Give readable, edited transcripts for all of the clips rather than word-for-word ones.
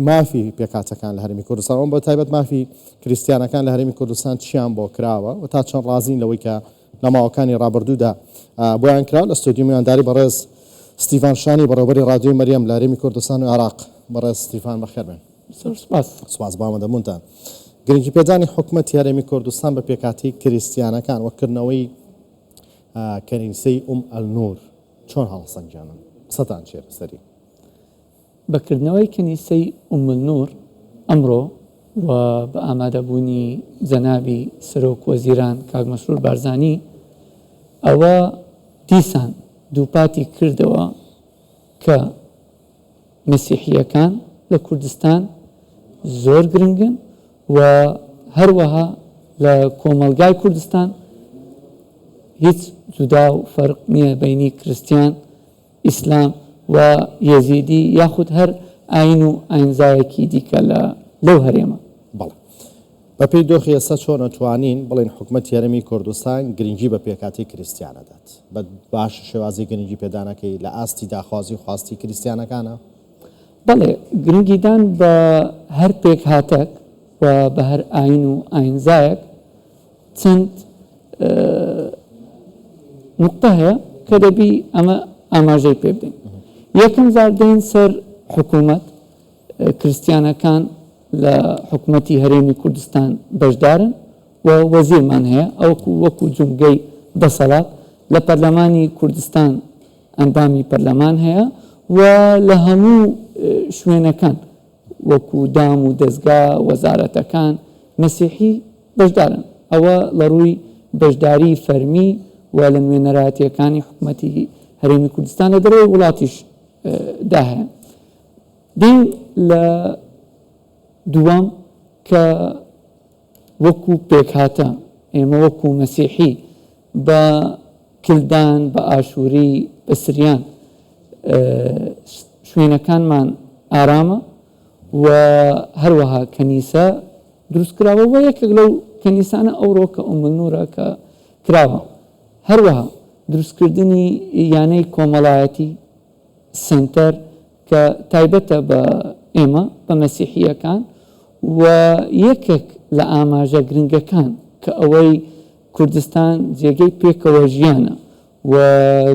مافی پێکاتەکان لە هەرێمی کوردستان ئەوم بە تایبەت مافی کریسیانەکان لە هەرێمی کوردستان چیان بۆ کراوە و تا چەند ڕازین لەوەی کە لە ماوەکانی ڕابردوودا بۆیان کرا لە ستۆدیۆ میوانداری بەڕێز ستیفان شانی بەڕێوەبەری ڕادیۆی مەریەم لە هەرێمی کوردستان و عێراق. بەڕێز ستیفان بەخێر بێن. سوپاس بامەدەمونتان. گرنگی پێدانی حکومەتی هەرێمی کوردستان بە پێکاتی کریسیانەکان وەکردنەوەی کەنیسەی ئەلنور چۆن هەڵسەنگیانن؟ قسەتان چێ سەری؟ بەکردنەوەی کەنیسەی ئەلنور ئەمڕۆ و بە ئامادەبوونی جەنابی سەرۆک وەزیران کاک مەسرور بارزانی ئەوە دیسان دووپاتی کردەوە کە مەسیحیەکان لە کوردستان زۆر گرنگن و هەروەها لە کۆمەلگای کوردستان هیچ جودا و فەرق نییە بینی کریسیان، ئیسلام و یەزیدی یاخود هەر ئاین و ئاینزایەکی دیکە لەو هەرێمە. بەڵێ بەپێی دۆخی ئێستا چۆن ئەتوانین بڵێن حکومەتی هەرێمی کوردستان گرنگی بە پێکاتی کریسیانەدات بە باش شێوازی گرنگی پێدانەکەی لە ئاستی داخوازی خواستی کریسیانەکانە؟ بەڵێ گرنگیدان بە هەر پێک هاتەک و بە هەر ئاین و ئاینزایەک چەند نقطە هەیە کە دەبی ئەمە ئاماژەی پێ بدەین. یەکەم جار دێن سەر حکوومەت کریسیانەکان لە حکوومەتی هەرێمی کوردستان بەشدارن و وەزیرمان هەیە وەکو جومگەی دەسەڵات لە پەرلەمانی کوردستان ئەندامی پەرلەمان هەیە و لە هەموو شوێنەکان وەکو دام و دەستگا وەزارەتەکان مەسیحی بەشدارن. ئەوە لە ڕووی بەشداری فەرمی و لە نوێنەرایەتیەکانی حکوومەتی هەرێمی کوردستان لە دەرەوەی وڵاتیش دا هەیە. دین لە دووەم کە وەکو پێکهاتە ئێمە وەکو مەسیحی بە کلدان بە ئاشووری بە سریان شوێنەکانمان ئارامە و هەروەها کەنیسە دروست کراوە و یەکێک لەو کەنیسانە ئەوڕۆ کە ئەلنورە کە کراوە. هەروەها دروستکردنی یانەی کۆمەڵایەتی سنتەر کە تایبەتە بە ئێمە بە مەسیحیەکان و یەکێک لە ئاماژە گرنگەکان کە ئەوەی کوردستان جێگەی پێکەوە ژیانە و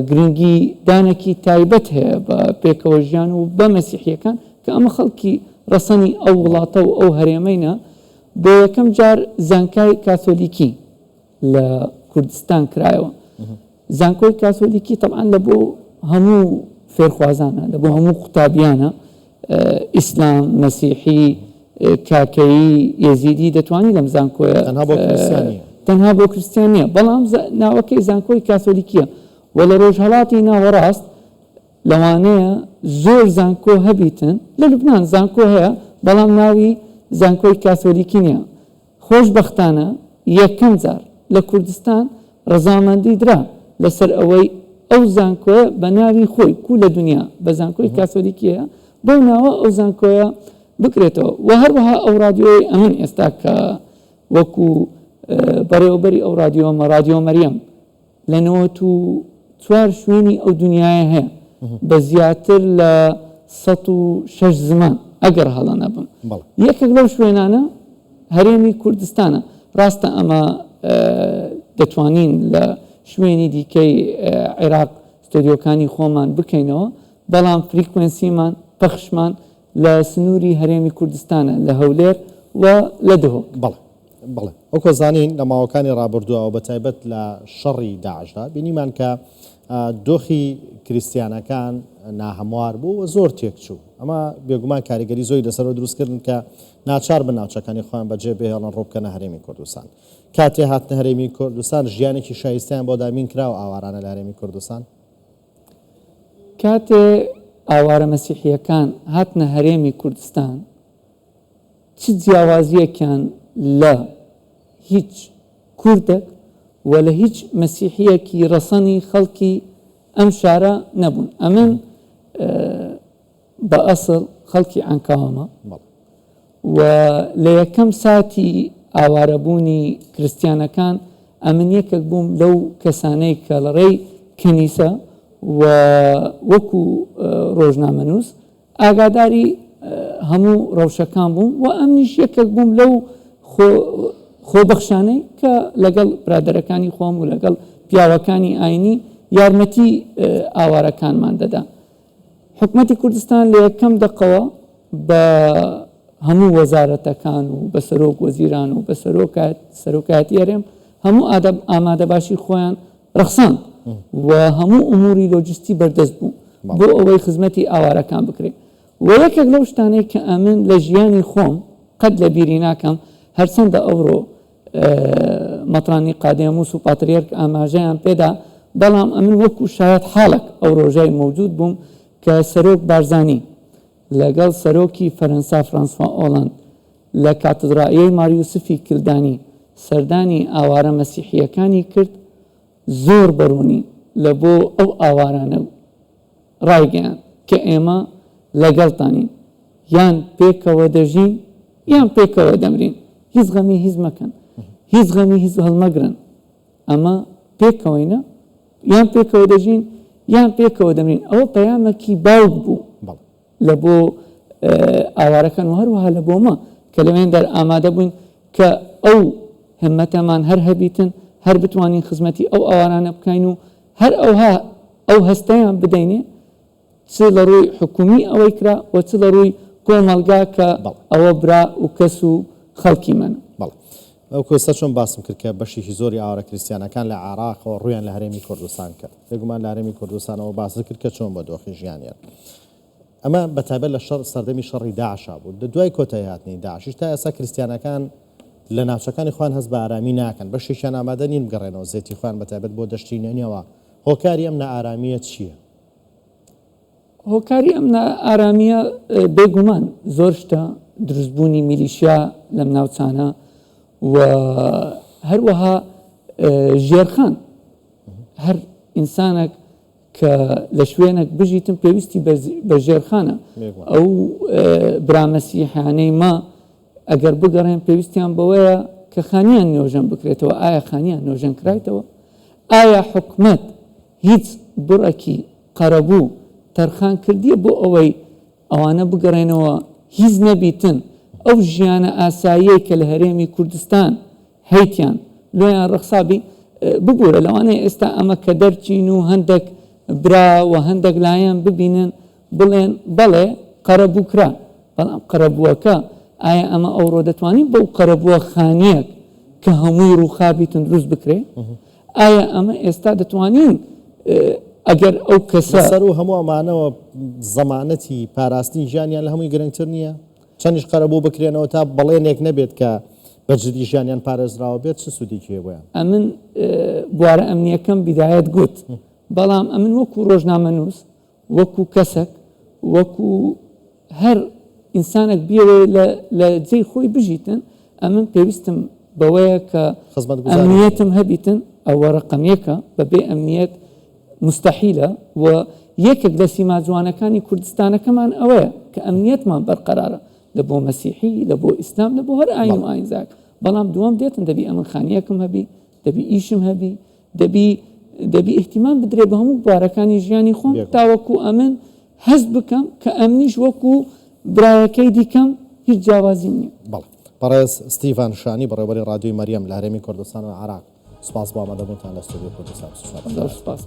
گرنگی دانێکی تایبەت هەیە بە پێکەوە ژیان و بە مەسیحیەکان کە ئەمە خەڵکی ڕەسەنی ئەو وڵاتە و ئەو هەرێمەینە. بۆ یەکەم جار زانکای کاتۆلیکی لە کوردستان کرایەوە. زانکۆی کاتۆلیکی طبعاً لە بۆ هەموو فێرخوازانە لە بۆ هەموو قوتابیانە ئیسلام مەسیحی کاکەیی یەزیدی دەتوانانی لەم زانکۆیە تەنها بۆ کریسیان نییە بەڵام ناوەکەی زانکۆی کاتۆلیکیە و لە ڕۆژهەڵاتی ناوەڕاست لەوانەیە زۆر زانکۆ هەبیتن. لە لوبنان زانکۆ هەیە بەڵام ناوی زانکۆی کاتۆلیکی نییە. خۆشبەختانە یەکەم جار لە کوردستان ڕەزامەندی درا لەسەر ئەوەی ئەو زانکۆیە بە ناوی خۆی کو لە دنیا بە زانکۆی کاتۆلیکیە بەو ناوە ئەو زانکۆیە بکرێتەوە. و هەروەها ئەو رادیۆی ئەمن ئێستا کە وەکو بەڕێوەبەری ئەو رادیۆمە رادیۆ مەریەم لە 94 شوێنی ئەو دنیاە هەیە بە زیاتر لە 106 زمان ئەگەر هەڵە نەبم. یەکێک لەو شوێنانە هەرێمی کوردستانە. ڕاستە ئەمە دەتوانین لە شوێنی دیکەی عێراق ستۆدیۆکانی خۆمان بکەینەوە بەڵام فریکوێنسیمان پەخشمان لە سنووری هەرێمی کوردستانە لە هەولێر و لە دهۆک. بەڵێ ئەو کۆزانین لە ماوەکانی ڕابردووەوە بە تایبەت لە شەڕی داعشدا بینیمان کە دۆخی کریسیانەکان ناهەموار بوو و زۆر تێکچوو. ئەمە بێگومان کاریگەری زۆری لەسەرەوە دروستکردن کە ناچار بن ناوچەکانی خۆیان بەجێ بهێڵن ڕووبکەنە هەرێمی کوردستان. کاتێ هاتنە هەرێمی کوردستان ژیانێکی شایستیان بۆ دامین کراوە ئاوارانە لە هەرێمی کوردستان؟ کاتێ ئاوارە مەسیحیەکان هاتنە هەرێمی کوردستان چ جیاوازیەکیان لە هیچ کوردێک و لە هیچ مەسیحیەکی ڕەسەنی خەڵکی ئەم شارە نەبوون. ئەمن بە ئەسڵ خەڵکی عەنکاوەمە و لە یەکەم ساتی ئاوارەبوونی کریسیانەکان ئەمن یەکێک بووم لەو کەسانەی کە لە ڕێی کەنیسە و وەکو ڕۆژنامەنووس ئاگاداری هەموو ڕەوشەکان بووم و ئەمنیش یەکێک بووم لەو خۆبەخشانەی کە لەگەڵ برادەرەکانی خۆم و لەگەڵ پیاوەکانی ئاینی یارمەتی ئاوارەکانمان دەدا. حکومەتی کوردستان لە یەکەم دقەوە بە هەموو وەزارەتەکان و بە سەرۆک وەزیران و بە سەرۆکایەتی هەرێم هەموو ئامادە باشی خۆیان ڕەخساند و هەموو ئوموری لۆجستی بەردەست بوو بۆ ئەوەی خزمەتی ئاوارەکان بکرێت. و یەکێک لەو شتانەی کە ئەمن لە ژیانی خۆم قەت لە بیری ناکەم هەرچەندە ئەوڕۆ مەترانی قادێموس و پاتریەرک ئاماژەیان پێدا، بەڵام ئەمن وەکو شاید حاڵک ئەو ڕۆژای موجود بووم کە سەرۆک بارزانی لەگەڵ سەرۆکی فەرەنسا فرانسوا ئۆڵاند لە کاتدرائیەی ماریوسفی کلدانی سەردانی ئاوارە مەسیحیەکانی کرد، زۆر بەڕوونی لە بۆ ئەو ئاوارانە ڕایگەیان کە ئێمە لەگەڵتانین، یان پێکەوە دەژین یان پێکەوە دەمرین، هیچ غەمی هیچ مەکەن، هیچ غەمی هیچ هەڵمەگرن، ئەمە پێکەوەینە یان پێکەوە دەژین یان پێکەوە دەمرین. ئەوە پەیامێکی باوک بوو لە بۆ ئاوارەکان و هەروەها لە بۆمە کە لەوێن دەر ئامادە بووین کە ئەو همەتەمان هەر هەبیتن، هەر بتوانین خزمەتی ئەو ئاوارانە بکەین و هەر ئەو هەستەیان بدەینێ، چ لە ڕووی حکومی ئەوەی کرا و چ لە ڕووی کۆمەلگا کە ئەوە برا و کەس و خەڵکی منە. ئەو کۆستا چۆن باسم کرد کە بەشێکی زۆری ئاوارە کریستیانەکان لە عێراقەوە ڕویان لە هەرێمی کوردستان کرد. بێگومان لە هەرێمی کوردستانەوە باس کرد کە چۆن بە دۆخی ژیانیان. ئەمە بەتایبەت لە سەردەمی شەڕی داعشا بوو. لە دوای کۆتایی هاتنی داعشیش تا ئێستا کریستیانەکان لە ناوچەکانی خۆیان هەست بە ئارامی ناکەن، بەشێکیان ئامادە نین بگەڕێنەوە زێتی خۆیان بەتایبەت بۆ دەشتی نێنیەوە. هۆکاری ئەم نائارامیە چییە؟ هۆکاری ئەم ئارامیە بێگومان زۆر شتە، دروستبوونی میلیشیا لەم ناوچانە و هەروەها ژێرخان، هەر ئینسانێک کە لە شوێنێک بژیتم پێویستی بە ژێرخانە. ئەو برامەسیحانەی ما ئەگەر بگەڕێن پێویستیان بەوەیە کە خانیان نوێژەن بکرێتەوە. ئایا خانیان نوێژەن کرایتەوە؟ ئایا حکومەت هیچ بڕێکی قەرەبوو تەرخان کردیە بۆ ئەوەی ئەوانە بگەڕێنەوە هیچ نەبیتن ئەو ژیانە ئاساییە کە لە هەرێمی کوردستان هەیتیان لۆیان ڕەخسابی ببوورە لەوانەیە ئێستا ئەمە کە دەرچین و هەندێک برا و هەندێک لایەن ببینن بڵێن بەڵێ قەرەبوو کرا، بەڵام قەرەبووەکە ئایا ئەمە ئەوڕۆ دەتوانین بەو قەرەبووە خانیەک کە هەمووی ڕووخابیتن دروست بکرێ؟ ئایا ئەمە ئێستا دەتوانین ئەگەر ئەو کەسە سەر و هەموو ئەمانەوە زەمانەتی پاراستنی ژیانیان لە هەمووی گرنگتر نییە؟ چەندیش قەرەبوو بکرێنەوە تا بەڵێنێک نەبێت کە بەجددی ژیانیان پارێزراوە بێت، چ سوودێکی بۆیان؟ ئەمن بوارە ئەمنیەکەم بیدایەت گوت، بەڵام ئەمن وەکو ڕۆژنامەنووس، وەکو کەسێک، وەکو هەر ئینسانێک بیەوێ لە جێی خۆی بژیتن، ئەمن پێویستم بەوەیە کە ئەمنیەتم هەبیتن. ئەوە ڕقەمێکە، بەبێ ئەمنیەت مستحیلە و یەکێک لە سیما جوانەکانی کوردستانەکەمان ئەوەیە کە ئەمنیەتمان بەرقەرارە لە بۆ مەسیحی، لە بۆ ئیسلام، لە بۆ هەر ئاین و ئاینزاک. بەڵام دووەم دێتن دەبی ئەمن خانیەکم هەبی، دەبی ئیشم هەبی، دەبی احتیمام بدرێ بە هەموو بوارەکانی ژیانی خۆم تاوەکو ئەمن هەست بکەم کە ئەمنیش وەکو برایەکەی دیکەم هیچ جیاوازی نییە. بەڕێز ستیڤان شانی بەڕێوەبەری ڕادیۆی مەریەم لە هەرێمی کوردستان و عێراق، سوپاس بۆ ئامادەبوونتان لە ستودیۆ کوردستان. سپاس.